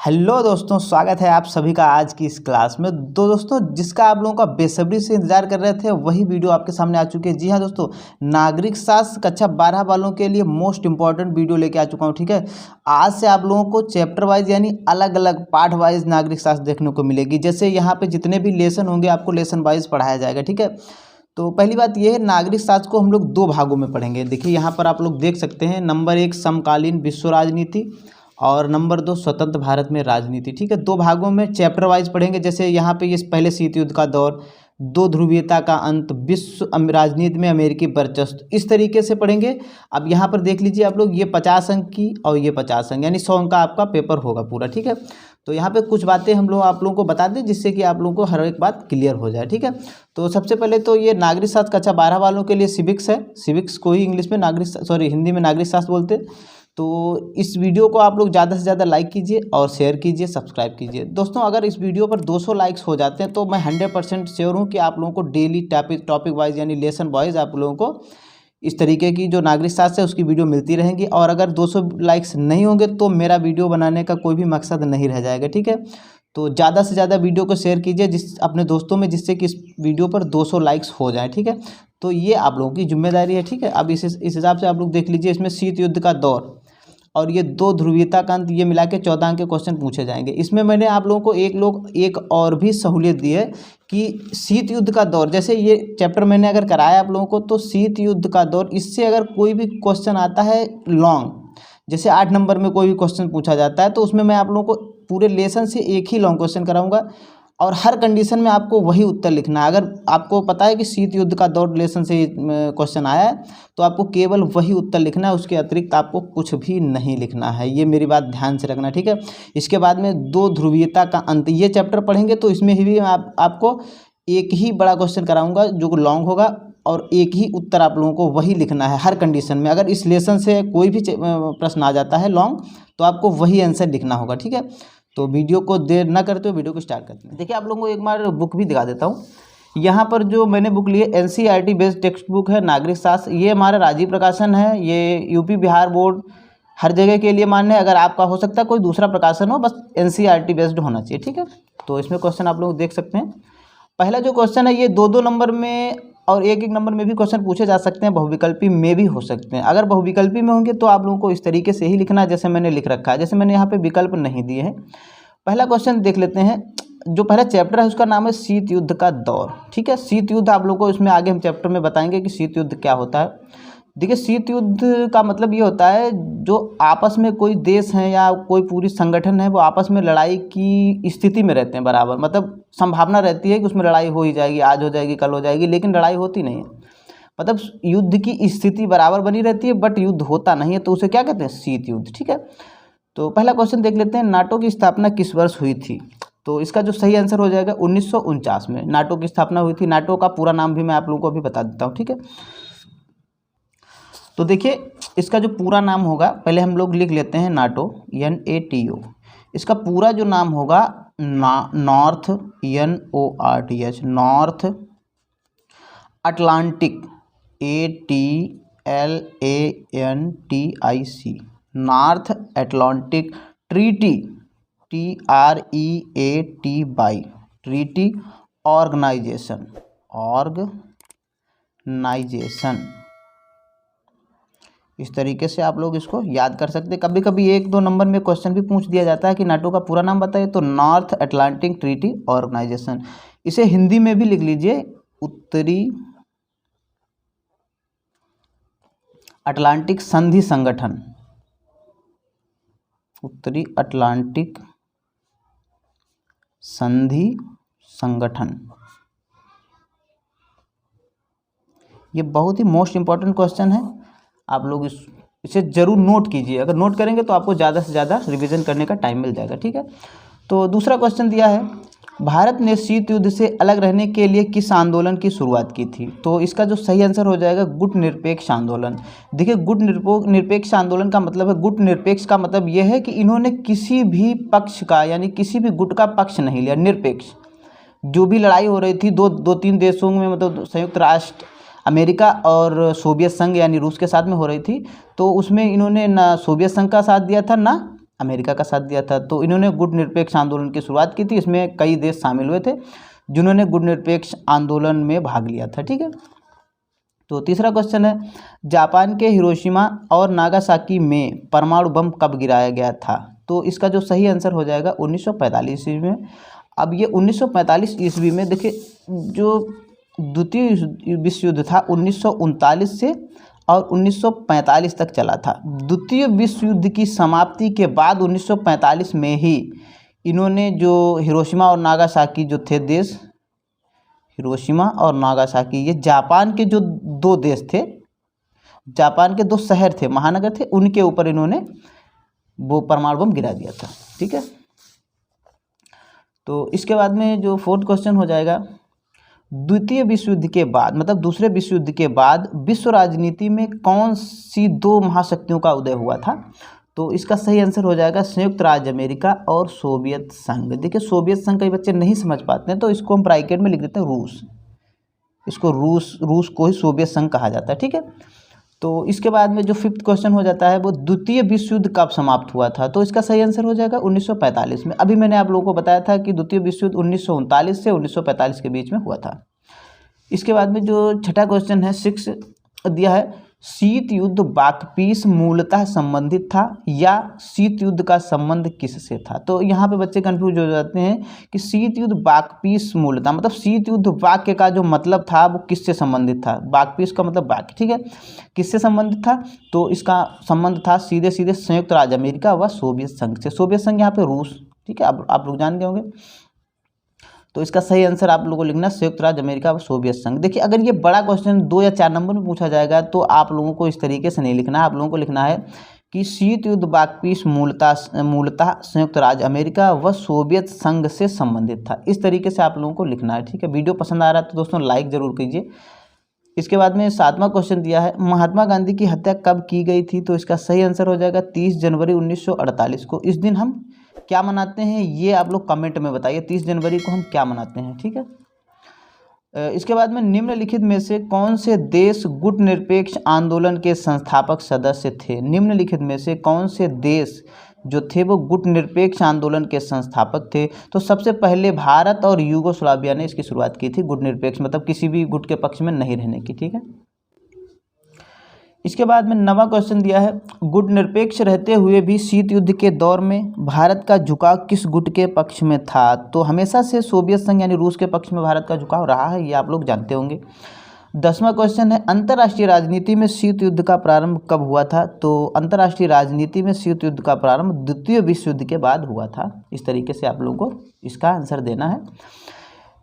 Hello दोस्तों, स्वागत है आप सभी का आज की इस क्लास में। दोस्तों, जिसका आप लोगों का बेसब्री से इंतजार कर रहे थे वही वीडियो आपके सामने आ चुकी है। जी हाँ दोस्तों, नागरिक शास्त्र कक्षा 12 वालों के लिए मोस्ट इंपॉर्टेंट वीडियो लेके आ चुका हूँ। ठीक है, आज से आप लोगों को चैप्टर वाइज यानी अलग अलग पार्ट वाइज नागरिक शास्त्र देखने को मिलेगी। जैसे यहाँ पे जितने भी लेसन होंगे आपको लेसन वाइज पढ़ाया जाएगा। ठीक है, तो पहली बात यह है, नागरिक शास्त्र को हम लोग दो भागों में पढ़ेंगे। देखिए यहाँ पर आप लोग देख सकते हैं, नंबर 1 समकालीन विश्व राजनीति और नंबर 2 स्वतंत्र भारत में राजनीति। ठीक है, दो भागों में चैप्टर वाइज पढ़ेंगे। जैसे यहाँ पे ये पहले शीत युद्ध का दौर, दो ध्रुवीयता का अंत, विश्व राजनीति में अमेरिकी वर्चस्व, इस तरीके से पढ़ेंगे। अब यहाँ पर देख लीजिए आप लोग, ये 50 अंक की और ये 50 अंक यानी 100 अंक का आपका पेपर होगा पूरा। ठीक है, तो यहाँ पे कुछ बातें हम लोग आप लोगों को बता दें जिससे कि आप लोगों को हर एक बात क्लियर हो जाए। ठीक है, तो सबसे पहले तो ये नागरिक शास्त्र कक्षा 12 वालों के लिए सिविक्स है। सिविक्स को ही इंग्लिश में हिंदी में नागरिक शास्त्र बोलते हैं। तो इस वीडियो को आप लोग ज़्यादा से ज़्यादा लाइक कीजिए और शेयर कीजिए, सब्सक्राइब कीजिए। दोस्तों, अगर इस वीडियो पर 200 लाइक्स हो जाते हैं तो मैं 100% श्योर हूँ कि आप लोगों को डेली टॉपिक वाइज यानी लेसन वाइज आप लोगों को इस तरीके की जो नागरिक शास्त्र है उसकी वीडियो मिलती रहेंगी। और अगर 200 लाइक्स नहीं होंगे तो मेरा वीडियो बनाने का कोई भी मकसद नहीं रह जाएगा। ठीक है, तो ज़्यादा से ज़्यादा वीडियो को शेयर कीजिए अपने दोस्तों में, जिससे कि इस वीडियो पर 200 लाइक्स हो जाए। ठीक है, तो ये आप लोगों की जिम्मेदारी है। ठीक है, अब इस हिसाब से आप लोग देख लीजिए, इसमें शीत युद्ध का दौर और ये दो ध्रुवीयता का अंत, ये मिला के 14 अंक के क्वेश्चन पूछे जाएंगे। इसमें मैंने आप लोगों को एक और भी सहूलियत दी है कि शीत युद्ध का दौर, जैसे ये चैप्टर मैंने अगर कराया आप लोगों को, तो शीत युद्ध का दौर, इससे अगर कोई भी क्वेश्चन आता है लॉन्ग, जैसे 8 नंबर में कोई भी क्वेश्चन पूछा जाता है तो उसमें मैं आप लोगों को पूरे लेसन से एक ही लॉन्ग क्वेश्चन कराऊंगा और हर कंडीशन में आपको वही उत्तर लिखना है। अगर आपको पता है कि शीत युद्ध का दौर लेसन से क्वेश्चन आया है तो आपको केवल वही उत्तर लिखना है, उसके अतिरिक्त आपको कुछ भी नहीं लिखना है। ये मेरी बात ध्यान से रखना। ठीक है, इसके बाद में दो ध्रुवीयता का अंत, ये चैप्टर पढ़ेंगे तो इसमें भी आपको एक ही बड़ा क्वेश्चन कराऊंगा जो लॉन्ग होगा और एक ही उत्तर आप लोगों को वही लिखना है हर कंडीशन में। अगर इस लेसन से कोई भी प्रश्न आ जाता है लॉन्ग तो आपको वही आंसर लिखना होगा। ठीक है, तो वीडियो को देर ना करते हुए वीडियो को स्टार्ट करते हैं। देखिए, आप लोगों को एक बार बुक भी दिखा देता हूँ। यहाँ पर जो मैंने बुक ली है NCERT बेस्ड टेक्स्ट बुक है नागरिक शास्त्र। ये हमारा राजीव प्रकाशन है, ये यूपी बिहार बोर्ड हर जगह के लिए मान्य है। अगर आपका हो सकता है कोई दूसरा प्रकाशन हो, बस NCERT बेस्ड होना चाहिए। ठीक है, तो इसमें क्वेश्चन आप लोग देख सकते हैं। पहला जो क्वेश्चन है ये 2-2 नंबर में और 1-1 नंबर में भी क्वेश्चन पूछे जा सकते हैं, बहुविकल्पी में भी हो सकते हैं। अगर बहुविकल्पी में होंगे तो आप लोगों को इस तरीके से ही लिखना है जैसे मैंने लिख रखा है। जैसे मैंने यहाँ पे विकल्प नहीं दिए हैं। पहला क्वेश्चन देख लेते हैं। जो पहला चैप्टर है उसका नाम है शीत युद्ध का दौर। ठीक है, शीत युद्ध आप लोगों को इसमें आगे हम चैप्टर में बताएंगे कि शीत युद्ध क्या होता है। देखिए, शीत युद्ध का मतलब ये होता है जो आपस में कोई देश है या कोई पूरी संगठन है वो आपस में लड़ाई की स्थिति में रहते हैं बराबर। मतलब संभावना रहती है कि उसमें लड़ाई हो ही जाएगी, आज हो जाएगी, कल हो जाएगी, लेकिन लड़ाई होती नहीं है। मतलब युद्ध की स्थिति बराबर बनी रहती है बट युद्ध होता नहीं है, तो उसे क्या कहते हैं? शीत युद्ध। ठीक है, तो पहला क्वेश्चन देख लेते हैं। नाटो की स्थापना किस वर्ष हुई थी? तो इसका जो सही आंसर हो जाएगा 1949 में नाटो की स्थापना हुई थी। नाटो का पूरा नाम भी मैं आप लोगों को अभी बता देता हूँ। ठीक है, तो देखिए इसका जो पूरा नाम होगा, पहले हम लोग लिख लेते हैं नाटो, NATO। इसका पूरा जो नाम होगा north, NORTH, north Atlantic, ATLANTIC, north Atlantic treaty, TREATY, treaty organization. इस तरीके से आप लोग इसको याद कर सकते हैं। कभी कभी 1-2 नंबर में क्वेश्चन भी पूछ दिया जाता है कि नाटो का पूरा नाम बताइए, तो नॉर्थ अटलांटिक ट्रीटी ऑर्गेनाइजेशन। इसे हिंदी में भी लिख लीजिए, उत्तरी अटलांटिक संधि संगठन। उत्तरी अटलांटिक संधि संगठन। ये बहुत ही मोस्ट इंपॉर्टेंट क्वेश्चन है, आप लोग इसे जरूर नोट कीजिए। अगर नोट करेंगे तो आपको ज़्यादा से ज़्यादा रिवीजन करने का टाइम मिल जाएगा। ठीक है, तो दूसरा क्वेश्चन दिया है, भारत ने शीत युद्ध से अलग रहने के लिए किस आंदोलन की शुरुआत की थी? तो इसका जो सही आंसर हो जाएगा गुट निरपेक्ष आंदोलन। देखिए, गुट निरपेक्ष आंदोलन का मतलब है, गुट निरपेक्ष का मतलब यह है कि इन्होंने किसी भी पक्ष का यानी किसी भी गुट का पक्ष नहीं लिया। निरपेक्ष, जो भी लड़ाई हो रही थी दो तीन देशों में, मतलब संयुक्त राष्ट्र अमेरिका और सोवियत संघ यानी रूस के साथ में हो रही थी, तो उसमें इन्होंने ना सोवियत संघ का साथ दिया था ना अमेरिका का साथ दिया था। तो इन्होंने गुट निरपेक्ष आंदोलन की शुरुआत की थी। इसमें कई देश शामिल हुए थे जिन्होंने गुट निरपेक्ष आंदोलन में भाग लिया था। ठीक है, तो तीसरा क्वेश्चन है, जापान के हिरोशिमा और नागासाकी में परमाणु बम कब गिराया गया था? तो इसका जो सही आंसर हो जाएगा 1945 ईस्वी में। अब ये 1945 ईस्वी में देखिए, जो द्वितीय विश्व युद्ध था 1939 से और 1945 तक चला था। द्वितीय विश्व युद्ध की समाप्ति के बाद 1945 में ही इन्होंने जो हिरोशिमा और नागासाकी जो थे देश, हिरोशिमा और नागासाकी, ये जापान के जो दो देश थे, जापान के दो शहर थे, महानगर थे, उनके ऊपर इन्होंने वो परमाणु बम गिरा दिया था। ठीक है, तो इसके बाद में जो फोर्थ क्वेश्चन हो जाएगा, द्वितीय विश्व युद्ध के बाद मतलब दूसरे विश्व युद्ध के बाद विश्व राजनीति में कौन सी दो महाशक्तियों का उदय हुआ था? तो इसका सही आंसर हो जाएगा संयुक्त राज्य अमेरिका और सोवियत संघ। देखिए, सोवियत संघ कई बच्चे नहीं समझ पाते हैं, तो इसको हम ब्रैकेट में लिख देते हैं रूस। इसको रूस को ही सोवियत संघ कहा जाता है। ठीक है, तो इसके बाद में जो फिफ्थ क्वेश्चन हो जाता है, वो द्वितीय विश्व युद्ध कब समाप्त हुआ था? तो इसका सही आंसर हो जाएगा 1945 में। अभी मैंने आप लोगों को बताया था कि द्वितीय विश्व युद्ध 1939 से 1945 के बीच में हुआ था। इसके बाद में जो छठा क्वेश्चन है, 6 दिया है, शीत युद्ध बाकपीस मूलतः संबंधित था या शीत युद्ध का संबंध किससे था? तो यहाँ पे बच्चे कंफ्यूज हो जाते हैं कि शीत युद्ध बाकपीस मूलतः मतलब शीत युद्ध वाक्य का जो मतलब था वो किससे संबंधित था? बाकपीस का मतलब वाक्य। ठीक है, किससे संबंधित था? तो इसका संबंध था सीधे सीधे संयुक्त राज्य अमेरिका व सोवियत संघ से। सोवियत संघ यहाँ पे रूस। ठीक है, आप लोग जान गए होंगे। तो इसका सही आंसर आप लोगों को लिखना संयुक्त राज्य अमेरिका व सोवियत संघ। देखिए, अगर ये बड़ा क्वेश्चन 2 या 4 नंबर में पूछा जाएगा तो आप लोगों को इस तरीके से नहीं लिखना है। आप लोगों को लिखना है कि शीत युद्ध बाकपीस मूलतः संयुक्त राज्य अमेरिका व सोवियत संघ से संबंधित था। इस तरीके से आप लोगों को लिखना है। ठीक है, वीडियो पसंद आ रहा है तो दोस्तों लाइक ज़रूर कीजिए। इसके बाद में 7वां क्वेश्चन दिया है, महात्मा गांधी की हत्या कब की गई थी? तो इसका सही आंसर हो जाएगा 30 जनवरी 1948 को। इस दिन हम क्या मनाते हैं ये आप लोग कमेंट में बताइए, 30 जनवरी को हम क्या मनाते हैं। ठीक है, इसके बाद में निम्नलिखित में से कौन से देश गुट निरपेक्ष आंदोलन के संस्थापक सदस्य थे? निम्नलिखित में से कौन से देश जो थे वो गुट निरपेक्ष आंदोलन के संस्थापक थे? तो सबसे पहले भारत और यूगोस्लाविया ने इसकी शुरुआत की थी। गुट निरपेक्ष मतलब किसी भी गुट के पक्ष में नहीं रहने की। ठीक है, इसके बाद में 9वां क्वेश्चन दिया है, गुट निरपेक्ष रहते हुए भी शीत युद्ध के दौर में भारत का झुकाव किस गुट के पक्ष में था? तो हमेशा से सोवियत संघ यानी रूस के पक्ष में भारत का झुकाव रहा है, ये आप लोग जानते होंगे। 10वां क्वेश्चन है, अंतर्राष्ट्रीय राजनीति में शीत युद्ध का प्रारंभ कब हुआ था? तो अंतर्राष्ट्रीय राजनीति में शीत युद्ध का प्रारंभ द्वितीय विश्व युद्ध के बाद हुआ था। इस तरीके से आप लोगों को इसका आंसर देना है।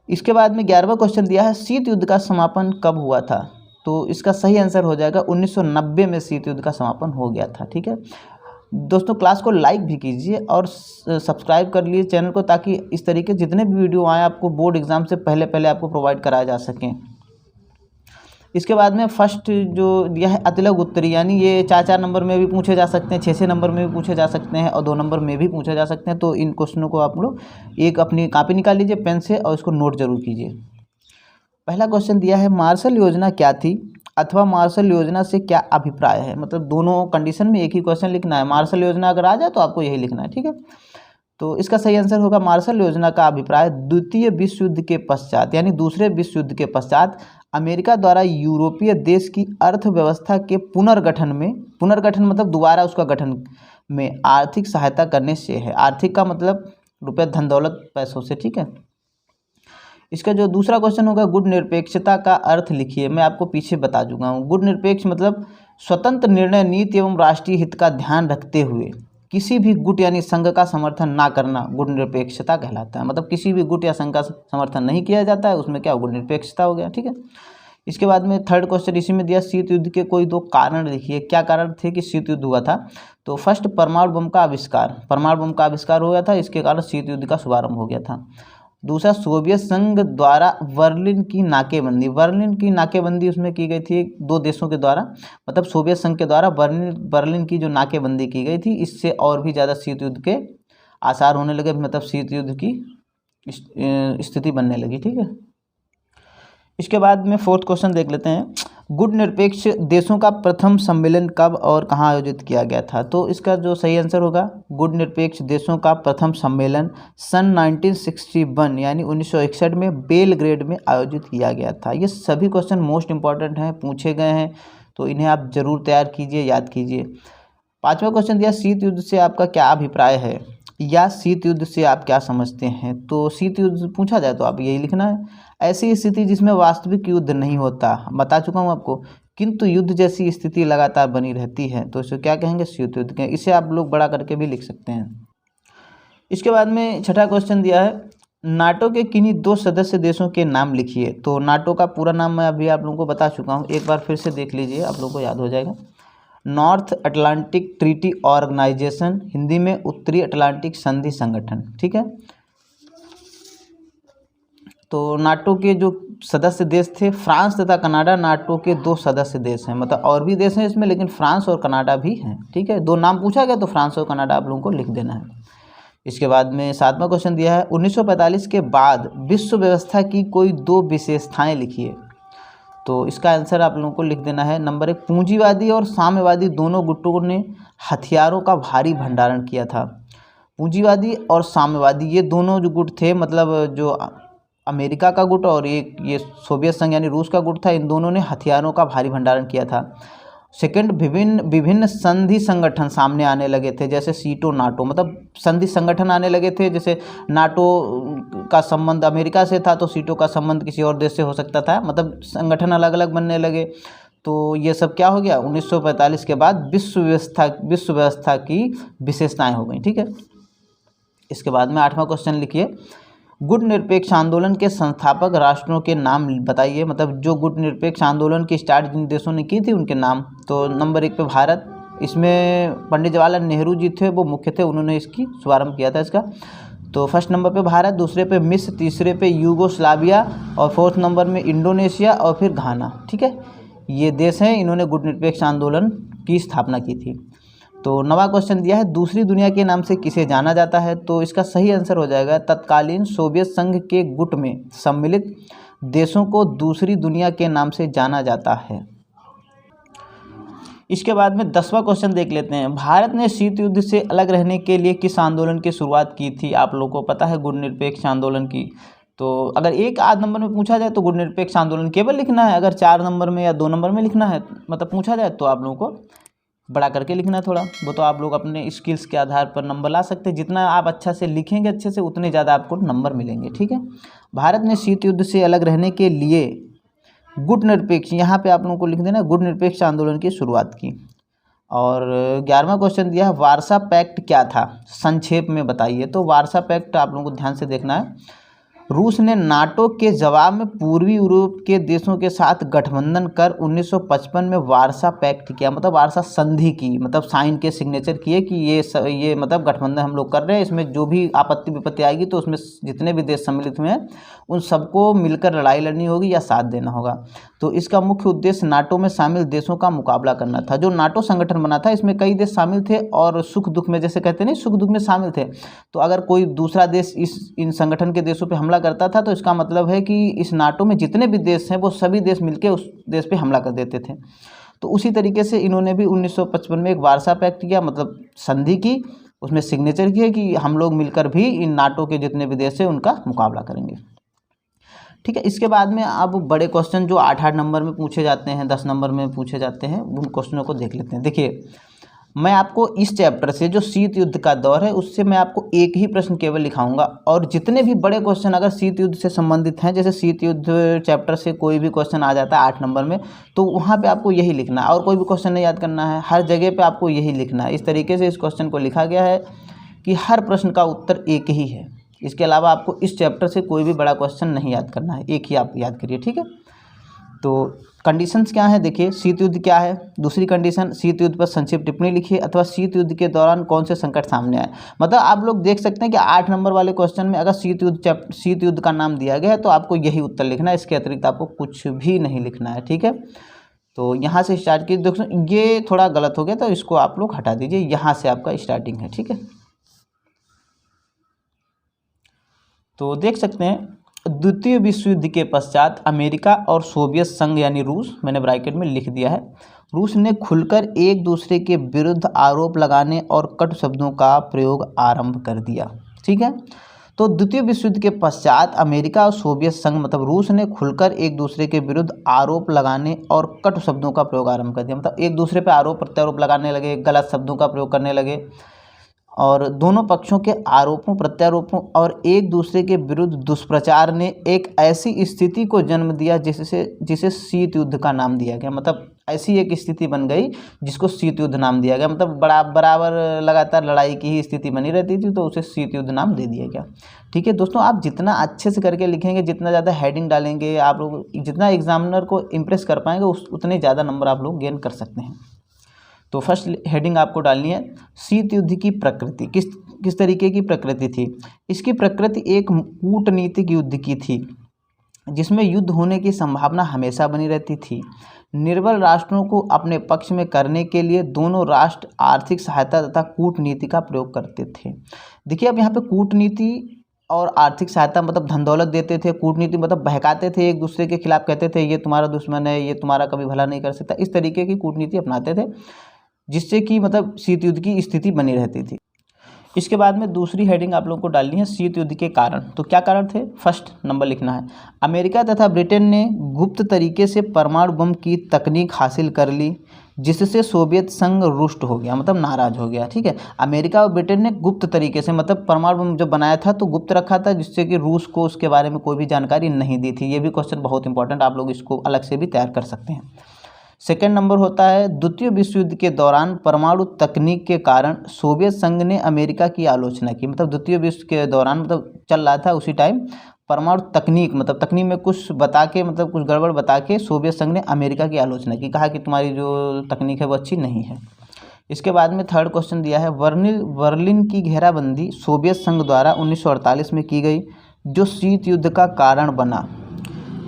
इसके बाद में 11वां क्वेश्चन दिया है, शीत युद्ध का समापन कब हुआ था? तो इसका सही आंसर हो जाएगा 1990 में शीत युद्ध का समापन हो गया था। ठीक है दोस्तों, क्लास को लाइक भी कीजिए और सब्सक्राइब कर लीजिए चैनल को, ताकि इस तरीके जितने भी वीडियो आए आपको बोर्ड एग्जाम से पहले आपको प्रोवाइड कराया जा सकें। इसके बाद में फर्स्ट जो दिया है अतिलक उत्तरी, यानी ये 4-4 नंबर में भी पूछे जा सकते हैं, 6-6 नंबर में भी पूछे जा सकते हैं और 2 नंबर में भी पूछे जा सकते हैं। तो इन क्वेश्चनों को आप लोग एक अपनी कॉपी निकाल लीजिए पेन से और इसको नोट जरूर कीजिए। पहला क्वेश्चन दिया है, मार्शल योजना क्या थी अथवा मार्शल योजना से क्या अभिप्राय है? मतलब दोनों कंडीशन में एक ही क्वेश्चन लिखना है। मार्शल योजना अगर आ जाए तो आपको यही लिखना है। ठीक है, तो इसका सही आंसर होगा, मार्शल योजना का अभिप्राय द्वितीय विश्व युद्ध के पश्चात यानी दूसरे विश्व युद्ध के पश्चात अमेरिका द्वारा यूरोपीय देश की अर्थव्यवस्था के पुनर्गठन मतलब दोबारा उसका गठन में आर्थिक सहायता करने से है। आर्थिक का मतलब रुपये, धन दौलत, पैसों से। ठीक है, इसका जो दूसरा क्वेश्चन होगा, गुट निरपेक्षता का अर्थ लिखिए। मैं आपको पीछे बता चुका हूँ। गुट निरपेक्ष मतलब स्वतंत्र निर्णय नीति एवं राष्ट्रीय हित का ध्यान रखते हुए किसी भी गुट यानी संघ का समर्थन ना करना गुट निरपेक्षता कहलाता है। मतलब किसी भी गुट या संघ का समर्थन नहीं किया जाता है, उसमें क्या गुट निरपेक्षता हो गया। ठीक है, इसके बाद में थर्ड क्वेश्चन इसी में दिया, शीत युद्ध के कोई 2 कारण लिखिए। क्या कारण थे कि शीत युद्ध हुआ था? तो फर्स्ट परमाणु बम का आविष्कार हो गया था, इसके कारण शीत युद्ध का शुभारंभ हो गया था। दूसरा, सोवियत संघ द्वारा बर्लिन की नाकेबंदी उसमें की गई थी 2 देशों के द्वारा, मतलब सोवियत संघ के द्वारा बर्लिन की जो नाकेबंदी की गई थी, इससे और भी ज़्यादा शीत युद्ध के आसार होने लगे, मतलब शीत युद्ध की स्थिति बनने लगी। ठीक है, इसके बाद में फोर्थ क्वेश्चन देख लेते हैं, गुट निरपेक्ष देशों का प्रथम सम्मेलन कब और कहाँ आयोजित किया गया था? तो इसका जो सही आंसर होगा, गुट निरपेक्ष देशों का प्रथम सम्मेलन सन 1961 यानी 1961 में बेलग्रेड में आयोजित किया गया था। ये सभी क्वेश्चन मोस्ट इंपॉर्टेंट हैं, पूछे गए हैं, तो इन्हें आप जरूर तैयार कीजिए, याद कीजिए। 5वां क्वेश्चन दिया, शीत युद्ध से आपका क्या अभिप्राय है या शीत युद्ध से आप क्या समझते हैं? तो शीत युद्ध पूछा जाए तो आप यही लिखना है, ऐसी स्थिति जिसमें वास्तविक युद्ध नहीं होता, बता चुका हूँ आपको, किंतु युद्ध जैसी स्थिति लगातार बनी रहती है, तो इसे क्या कहेंगे? शीत युद्ध कहेंगे। इसे आप लोग बड़ा करके भी लिख सकते हैं। इसके बाद में 6ठा क्वेश्चन दिया है, नाटो के किन्हीं 2 सदस्य देशों के नाम लिखिए। तो नाटो का पूरा नाम मैं अभी आप लोगों को बता चुका हूँ, एक बार फिर से देख लीजिए, आप लोगों को याद हो जाएगा। North Atlantic treaty organization, Hindi में उत्तरी अटलांटिक संधि संगठन, ठीक है। तो नाटो के जो सदस्य देश थे फ्रांस तथा कनाडा, नाटो के 2 सदस्य देश हैं, मतलब और भी देश हैं इसमें, लेकिन फ्रांस और कनाडा भी हैं, ठीक है। 2 नाम पूछा गया तो फ्रांस और कनाडा आप लोगों को लिख देना है। इसके बाद में 7वां क्वेश्चन दिया है, 1945 के बाद विश्व व्यवस्था की कोई 2 विशेषताएं लिखिए। तो इसका आंसर आप लोगों को लिख देना है। नंबर 1, पूंजीवादी और साम्यवादी दोनों गुटों ने हथियारों का भारी भंडारण किया था। पूंजीवादी और साम्यवादी ये दोनों जो गुट थे, मतलब जो अमेरिका का गुट और ये सोवियत संघ यानी रूस का गुट था, इन दोनों ने हथियारों का भारी भंडारण किया था। सेकंड, विभिन्न संधि संगठन सामने आने लगे थे, जैसे सीटो नाटो, मतलब संधि संगठन आने लगे थे। जैसे नाटो का संबंध अमेरिका से था तो सीटो का संबंध किसी और देश से हो सकता था, मतलब संगठन अलग अलग बनने लगे। तो ये सब क्या हो गया, 1945 के बाद विश्व व्यवस्था की विशेषताएं हो गई, ठीक है। इसके बाद में 8वां क्वेश्चन लिखिए, गुट निरपेक्ष आंदोलन के संस्थापक राष्ट्रों के नाम बताइए, मतलब जो गुट निरपेक्ष आंदोलन की स्टार्ट जिन देशों ने की थी उनके नाम। तो नंबर 1 पे भारत, इसमें पंडित जवाहरलाल नेहरू जी थे, वो मुख्य थे, उन्होंने इसकी शुभारंभ किया था इसका। तो फर्स्ट नंबर पे भारत, दूसरे पे मिस्र, तीसरे पे यूगोस्लाविया और 4th नंबर में इंडोनेशिया और फिर घाना, ठीक है। ये देश हैं, इन्होंने गुट निरपेक्ष आंदोलन की स्थापना की थी। तो 9वां क्वेश्चन दिया है, दूसरी दुनिया के नाम से किसे जाना जाता है? तो इसका सही आंसर हो जाएगा, तत्कालीन सोवियत संघ के गुट में सम्मिलित देशों को दूसरी दुनिया के नाम से जाना जाता है। इसके बाद में 10वां क्वेश्चन देख लेते हैं, भारत ने शीत युद्ध से अलग रहने के लिए किस आंदोलन की शुरुआत की थी? आप लोगों को पता है गुट निरपेक्ष आंदोलन की। तो अगर एक आध नंबर में पूछा जाए तो गुट निरपेक्ष आंदोलन केवल लिखना है, अगर 4 नंबर में या 2 नंबर में लिखना है मतलब पूछा जाए तो आप लोगों को बड़ा करके लिखना है थोड़ा, वो तो आप लोग अपने स्किल्स के आधार पर नंबर ला सकते हैं। जितना आप अच्छा से लिखेंगे अच्छे से उतने ज़्यादा आपको नंबर मिलेंगे, ठीक है। भारत ने शीत युद्ध से अलग रहने के लिए गुट निरपेक्ष, यहाँ पे आप लोगों को लिख देना गुट निरपेक्ष आंदोलन की शुरुआत की। और 11वां क्वेश्चन दिया है, वार्सा पैक्ट क्या था? संक्षेप में बताइए। तो वार्सा पैक्ट आप लोगों को ध्यान से देखना है, रूस ने नाटो के जवाब में पूर्वी यूरोप के देशों के साथ गठबंधन कर 1955 में वार्सा पैक्ट किया, मतलब वार्सा संधि की, मतलब साइन के सिग्नेचर किए कि ये मतलब गठबंधन हम लोग कर रहे हैं, इसमें जो भी आपत्ति विपत्ति आएगी तो उसमें जितने भी देश सम्मिलित हुए हैं उन सबको मिलकर लड़ाई लड़नी होगी या साथ देना होगा। तो इसका मुख्य उद्देश्य नाटो में शामिल देशों का मुकाबला करना था। जो नाटो संगठन बना था इसमें कई देश शामिल थे और सुख दुख में, जैसे कहते नहीं, सुख दुख में शामिल थे। तो अगर कोई दूसरा देश इन संगठन के देशों पर हमला करता था तो इसका मतलब है कि इस नाटो में जितने भी देश हैं वो सभी देश मिलकर उस देश पे हमला कर देते थे। तो उसी तरीके से इन्होंने भी 1955 में एक वार्सा पैक्ट किया, मतलब संधि की, उसमें सिग्नेचर किया कि हम लोग मिलकर भी इन नाटो के जितने भी देश हैं उनका मुकाबला करेंगे, ठीक है। इसके बाद में अब बड़े क्वेश्चन जो 8-8 नंबर में पूछे जाते हैं, 10 नंबर में पूछे जाते हैं, उन क्वेश्चनों को देख लेते हैं। देखिए, मैं आपको इस चैप्टर से जो शीत युद्ध का दौर है उससे मैं आपको एक ही प्रश्न केवल लिखाऊंगा, और जितने भी बड़े क्वेश्चन अगर शीत युद्ध से संबंधित हैं, जैसे शीत युद्ध चैप्टर से कोई भी क्वेश्चन आ जाता है 8 नंबर में, तो वहाँ पे आपको यही लिखना है और कोई भी क्वेश्चन नहीं याद करना है, हर जगह पे आपको यही लिखना है। इस तरीके से इस क्वेश्चन को लिखा गया है कि हर प्रश्न का उत्तर एक ही है। इसके अलावा आपको इस चैप्टर से कोई भी बड़ा क्वेश्चन नहीं याद करना है, एक ही आप याद करिए, ठीक है। तो कंडीशंस क्या है, देखिए, शीत युद्ध क्या है। दूसरी कंडीशन, शीत युद्ध पर संक्षिप्त टिप्पणी लिखिए, अथवा शीत युद्ध के दौरान कौन से संकट सामने आए। मतलब आप लोग देख सकते हैं कि 8 नंबर वाले क्वेश्चन में अगर शीत युद्ध का नाम दिया गया है तो आपको यही उत्तर लिखना है, इसके अतिरिक्त आपको कुछ भी नहीं लिखना है, ठीक है। तो यहाँ से स्टार्ट कीजिए। दोस्तों ये थोड़ा गलत हो गया तो इसको आप लोग हटा दीजिए, यहाँ से आपका स्टार्टिंग है, ठीक है। तो देख सकते हैं द्वितीय विश्व युद्ध के पश्चात अमेरिका और सोवियत संघ यानी रूस, मैंने ब्रैकेट में लिख दिया है, रूस ने खुलकर एक दूसरे के विरुद्ध आरोप लगाने और कटु शब्दों का प्रयोग आरंभ कर दिया। ठीक है, तो द्वितीय विश्व युद्ध के पश्चात अमेरिका और सोवियत संघ मतलब रूस ने खुलकर एक दूसरे के विरुद्ध आरोप लगाने और कटु शब्दों का प्रयोग आरंभ कर दिया। मतलब एक दूसरे पर आरोप प्रत्यारोप लगाने लगे, गलत शब्दों का प्रयोग करने लगे और दोनों पक्षों के आरोपों प्रत्यारोपों और एक दूसरे के विरुद्ध दुष्प्रचार ने एक ऐसी स्थिति को जन्म दिया जिसे शीत युद्ध का नाम दिया गया। मतलब ऐसी एक स्थिति बन गई जिसको शीत युद्ध नाम दिया गया। मतलब बराबर लगातार लड़ाई की ही स्थिति बनी रहती थी, तो उसे शीत युद्ध नाम दे दिया गया। ठीक है दोस्तों, आप जितना अच्छे से करके लिखेंगे, जितना ज़्यादा हेडिंग डालेंगे, आप लोग जितना एग्जामिनर को इम्प्रेस कर पाएंगे उतने ज़्यादा नंबर आप लोग गेन कर सकते हैं। तो फर्स्ट हेडिंग आपको डालनी है, शीत युद्ध की प्रकृति किस तरीके की प्रकृति थी। इसकी प्रकृति एक कूटनीतिक युद्ध की थी जिसमें युद्ध होने की संभावना हमेशा बनी रहती थी। निर्बल राष्ट्रों को अपने पक्ष में करने के लिए दोनों राष्ट्र आर्थिक सहायता तथा कूटनीति का प्रयोग करते थे। देखिए अब यहाँ पे कूटनीति और आर्थिक सहायता मतलब धन दौलत देते थे, कूटनीति मतलब बहकाते थे, एक दूसरे के खिलाफ कहते थे ये तुम्हारा दुश्मन है, ये तुम्हारा कभी भला नहीं कर सकता, इस तरीके की कूटनीति अपनाते थे जिससे कि मतलब शीत युद्ध की स्थिति बनी रहती थी। इसके बाद में दूसरी हेडिंग आप लोगों को डालनी है, शीत युद्ध के कारण। तो क्या कारण थे, फर्स्ट नंबर लिखना है, अमेरिका तथा ब्रिटेन ने गुप्त तरीके से परमाणु बम की तकनीक हासिल कर ली जिससे सोवियत संघ रुष्ट हो गया, मतलब नाराज हो गया। ठीक है, अमेरिका और ब्रिटेन ने गुप्त तरीके से मतलब परमाणु बम जब बनाया था तो गुप्त रखा था जिससे कि रूस को उसके बारे में कोई भी जानकारी नहीं दी थी। ये भी क्वेश्चन बहुत इंपॉर्टेंट, आप लोग इसको अलग से भी तैयार कर सकते हैं। सेकेंड नंबर होता है, द्वितीय विश्व युद्ध के दौरान परमाणु तकनीक के कारण सोवियत संघ ने अमेरिका की आलोचना की। मतलब द्वितीय विश्व के दौरान मतलब चल रहा था उसी टाइम परमाणु तकनीक मतलब तकनीक में कुछ बता के मतलब कुछ गड़बड़ बता के सोवियत संघ ने अमेरिका की आलोचना की, कहा कि तुम्हारी जो तकनीक है वो अच्छी नहीं है। इसके बाद में थर्ड क्वेश्चन दिया है, बर्लिन की घेराबंदी सोवियत संघ द्वारा 1948 में की गई जो शीत युद्ध का कारण बना।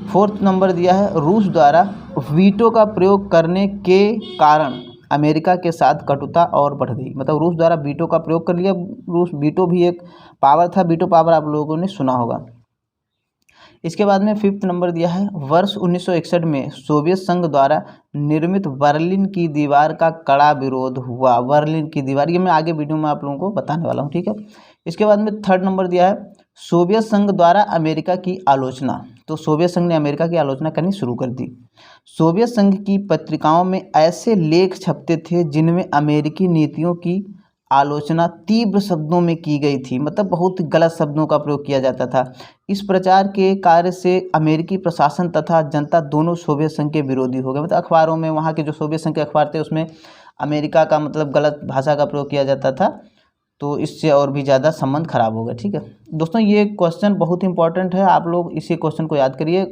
फोर्थ नंबर दिया है, रूस द्वारा वीटो का प्रयोग करने के कारण अमेरिका के साथ कटुता और बढ़ गई। मतलब रूस द्वारा वीटो का प्रयोग कर लिया, रूस वीटो भी एक पावर था, वीटो पावर आप लोगों ने सुना होगा। इसके बाद में फिफ्थ नंबर दिया है, वर्ष 1961 में सोवियत संघ द्वारा निर्मित बर्लिन की दीवार का कड़ा विरोध हुआ। बर्लिन की दीवार, ये मैं आगे वीडियो में आप लोगों को बताने वाला हूँ। ठीक है, इसके बाद में थर्ड नंबर दिया है, सोवियत संघ द्वारा अमेरिका की आलोचना। तो सोवियत संघ ने अमेरिका की आलोचना करनी शुरू कर दी। सोवियत संघ की पत्रिकाओं में ऐसे लेख छपते थे जिनमें अमेरिकी नीतियों की आलोचना तीव्र शब्दों में की गई थी, मतलब बहुत गलत शब्दों का प्रयोग किया जाता था। इस प्रचार के कार्य से अमेरिकी प्रशासन तथा जनता दोनों सोवियत संघ के विरोधी हो गए। मतलब अखबारों में वहाँ के जो सोवियत संघ के अखबार थे उसमें अमेरिका का मतलब गलत भाषा का प्रयोग किया जाता था, तो इससे और भी ज़्यादा संबंध खराब हो गए। ठीक है दोस्तों, ये क्वेश्चन बहुत इंपॉर्टेंट है, आप लोग इसी क्वेश्चन को याद करिए।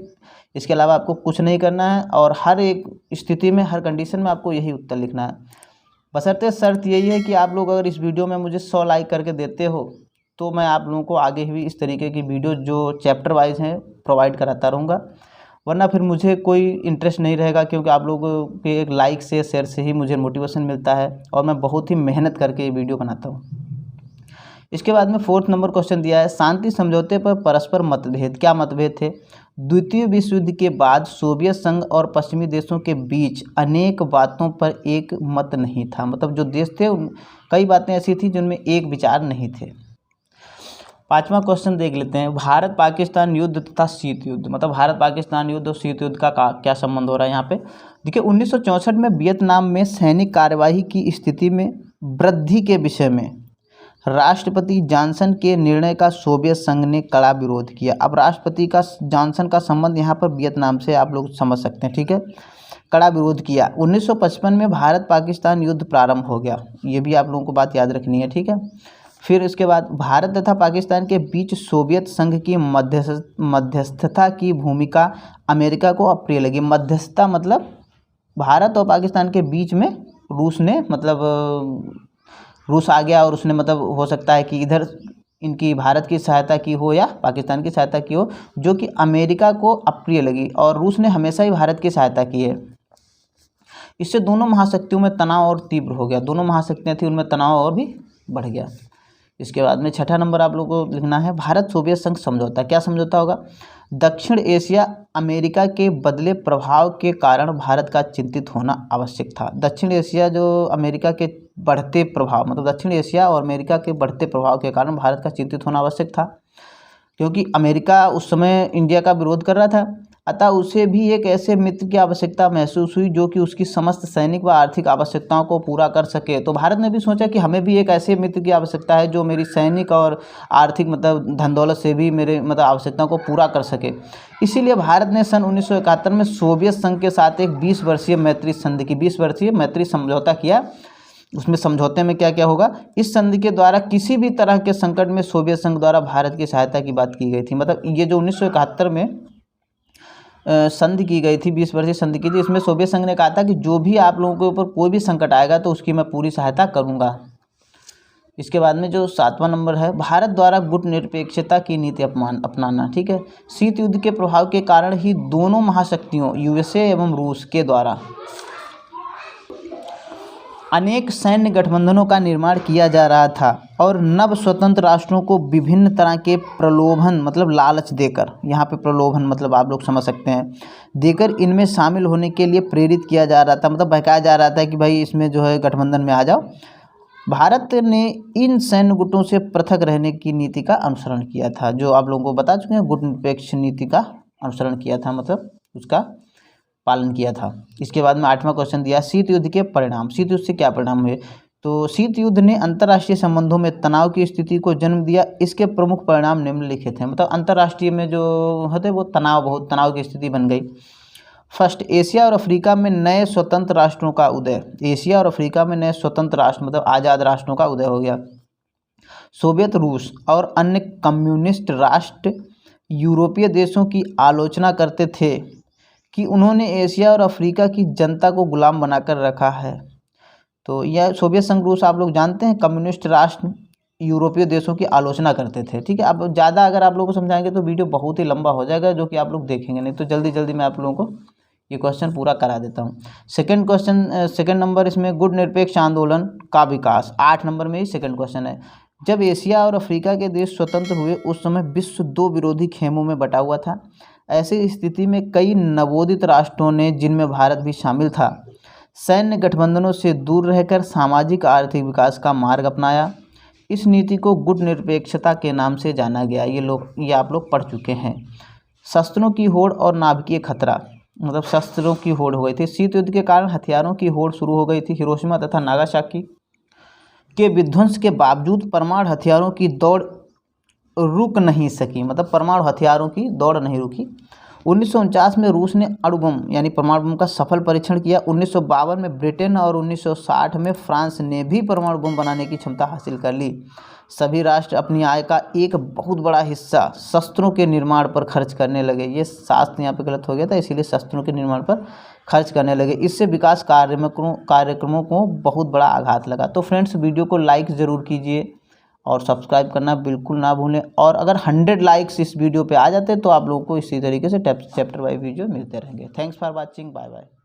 इसके अलावा आपको कुछ नहीं करना है और हर एक स्थिति में हर कंडीशन में आपको यही उत्तर लिखना है। बशर्ते शर्त यही है कि आप लोग अगर इस वीडियो में मुझे 100 लाइक करके देते हो तो मैं आप लोगों को आगे भी इस तरीके की वीडियो जो चैप्टर वाइज हैं प्रोवाइड कराता रहूँगा, वरना फिर मुझे कोई इंटरेस्ट नहीं रहेगा, क्योंकि आप लोगों के एक लाइक से शेयर से ही मुझे मोटिवेशन मिलता है और मैं बहुत ही मेहनत करके ये वीडियो बनाता हूँ। इसके बाद में फोर्थ नंबर क्वेश्चन दिया है, शांति समझौते पर परस्पर मतभेद। क्या मतभेद थे, द्वितीय विश्व युद्ध के बाद सोवियत संघ और पश्चिमी देशों के बीच अनेक बातों पर एक मत नहीं था। मतलब जो देश थे कई बातें ऐसी थी जिनमें एक विचार नहीं थे। पांचवा क्वेश्चन देख लेते हैं, भारत पाकिस्तान युद्ध तथा शीत युद्ध। मतलब भारत पाकिस्तान युद्ध और शीत युद्ध का क्या संबंध हो रहा है यहाँ पे। देखिए 1964 में वियतनाम में सैनिक कार्यवाही की स्थिति में वृद्धि के विषय में राष्ट्रपति जॉनसन के निर्णय का सोवियत संघ ने कड़ा विरोध किया। अब राष्ट्रपति का जॉनसन का संबंध यहाँ पर वियतनाम से आप लोग समझ सकते हैं। ठीक है, कड़ा विरोध किया। 1955 में भारत पाकिस्तान युद्ध प्रारंभ हो गया, ये भी आप लोगों को बात याद रखनी है। ठीक है, फिर इसके बाद भारत तथा पाकिस्तान के बीच सोवियत संघ की मध्यस्थता की भूमिका अमेरिका को अप्रिय लगी। मध्यस्थता मतलब भारत और पाकिस्तान के बीच में रूस ने मतलब रूस आ गया और उसने मतलब हो सकता है कि इधर इनकी भारत की सहायता की हो या पाकिस्तान की सहायता की हो, जो कि अमेरिका को अप्रिय लगी। और रूस ने हमेशा ही भारत की सहायता की है। इससे दोनों महाशक्तियों में तनाव और तीव्र हो गया। दोनों महाशक्तियाँ थी उनमें तनाव और भी बढ़ गया। इसके बाद में छठा नंबर आप लोगों को लिखना है भारत सोवियत संघ समझौता। क्या समझौता होगा? दक्षिण एशिया अमेरिका के बदले प्रभाव के कारण भारत का चिंतित होना आवश्यक था। दक्षिण एशिया जो अमेरिका के बढ़ते प्रभाव, मतलब दक्षिण एशिया और अमेरिका के बढ़ते प्रभाव के कारण भारत का चिंतित होना आवश्यक था, क्योंकि अमेरिका उस समय इंडिया का विरोध कर रहा था। अतः उसे भी एक ऐसे मित्र की आवश्यकता महसूस हुई जो कि उसकी समस्त सैनिक व आर्थिक आवश्यकताओं को पूरा कर सके। तो भारत ने भी सोचा कि हमें भी एक ऐसे मित्र की आवश्यकता है जो मेरी सैनिक और आर्थिक मतलब धन दौलत से भी मेरे मतलब आवश्यकताओं को पूरा कर सके। इसीलिए भारत ने सन 1971 में सोवियत संघ के साथ एक 20 वर्षीय मैत्री संधि की, 20 वर्षीय मैत्री समझौता किया। उसमें समझौते में क्या क्या होगा? इस संधि के द्वारा किसी भी तरह के संकट में सोवियत संघ द्वारा भारत की सहायता की बात की गई थी। मतलब ये जो 1971 में संधि की गई थी, 20 वर्षीय संधि की थी, इसमें सोवियत संघ ने कहा था कि जो भी आप लोगों के ऊपर कोई भी संकट आएगा तो उसकी मैं पूरी सहायता करूंगा। इसके बाद में जो 7वां नंबर है, भारत द्वारा गुटनिरपेक्षता की नीति अपनाना। ठीक है, शीत युद्ध के प्रभाव के कारण ही दोनों महाशक्तियों यूएसए एवं रूस के द्वारा अनेक सैन्य गठबंधनों का निर्माण किया जा रहा था और नव स्वतंत्र राष्ट्रों को विभिन्न तरह के प्रलोभन मतलब लालच देकर, यहाँ पे प्रलोभन मतलब आप लोग समझ सकते हैं, देकर इनमें शामिल होने के लिए प्रेरित किया जा रहा था। मतलब बहकाया जा रहा था कि भाई इसमें जो है गठबंधन में आ जाओ। भारत ने इन सैन्य गुटों से पृथक रहने की नीति का अनुसरण किया था, जो आप लोगों को बता चुके हैं, गुटनिरपेक्ष नीति का अनुसरण किया था, मतलब उसका पालन किया था। इसके बाद में 8वां क्वेश्चन दिया, शीत युद्ध के परिणाम। शीत युद्ध से क्या परिणाम हुए? तो शीत युद्ध ने अंतर्राष्ट्रीय संबंधों में तनाव की स्थिति को जन्म दिया। इसके प्रमुख परिणाम निम्नलिखित हैं। मतलब अंतर्राष्ट्रीय में जो होते वो बहुत तनाव की स्थिति बन गई। फर्स्ट, एशिया और अफ्रीका में नए स्वतंत्र राष्ट्रों का उदय। एशिया और अफ्रीका में नए स्वतंत्र राष्ट्र मतलब आज़ाद राष्ट्रों का उदय हो गया। सोवियत रूस और अन्य कम्युनिस्ट राष्ट्र यूरोपीय देशों की आलोचना करते थे कि उन्होंने एशिया और अफ्रीका की जनता को गुलाम बनाकर रखा है। तो यह सोवियत संघ रूस आप लोग जानते हैं, कम्युनिस्ट राष्ट्र यूरोपीय देशों की आलोचना करते थे। ठीक है, अब ज़्यादा अगर आप लोगों को समझाएंगे तो वीडियो बहुत ही लंबा हो जाएगा, जो कि आप लोग देखेंगे नहीं। तो जल्दी जल्दी मैं आप लोगों को ये क्वेश्चन पूरा करा देता हूँ। सेकंड क्वेश्चन, सेकंड नंबर इसमें गुट निरपेक्ष आंदोलन का विकास। 8 नंबर में ही सेकंड क्वेश्चन है। जब एशिया और अफ्रीका के देश स्वतंत्र हुए उस समय विश्व 2 विरोधी खेमों में बटा हुआ था। ऐसी स्थिति में कई नवोदित राष्ट्रों ने, जिनमें भारत भी शामिल था, सैन्य गठबंधनों से दूर रहकर सामाजिक आर्थिक विकास का मार्ग अपनाया। इस नीति को गुट निरपेक्षता के नाम से जाना गया। ये आप लोग पढ़ चुके हैं। शस्त्रों की होड़ और नाभिकीय खतरा, मतलब शस्त्रों की होड़ हो गई थी। शीत युद्ध के कारण हथियारों की होड़ शुरू हो गई थी। हिरोशिमा तथा नागासाकी के विध्वंस के बावजूद परमाणु हथियारों की दौड़ रुक नहीं सकी, मतलब परमाणु हथियारों की दौड़ नहीं रुकी। 1949 में रूस ने अणु बम यानी परमाणु बम का सफल परीक्षण किया। 1952 में ब्रिटेन और 1960 में फ्रांस ने भी परमाणु बम बनाने की क्षमता हासिल कर ली। सभी राष्ट्र अपनी आय का एक बहुत बड़ा हिस्सा शस्त्रों के निर्माण पर खर्च करने लगे। ये शास्त्र यहाँ पे गलत हो गया था, इसीलिए शस्त्रों के निर्माण पर खर्च करने लगे। इससे विकास कार्यक्रमों को बहुत बड़ा आघात लगा। तो फ्रेंड्स, वीडियो को लाइक ज़रूर कीजिए और सब्सक्राइब करना बिल्कुल ना भूलें। और अगर 100 लाइक्स इस वीडियो पे आ जाते तो आप लोगों को इसी तरीके से चैप्टर वाइज वीडियो मिलते रहेंगे। Thanks for watching, bye bye.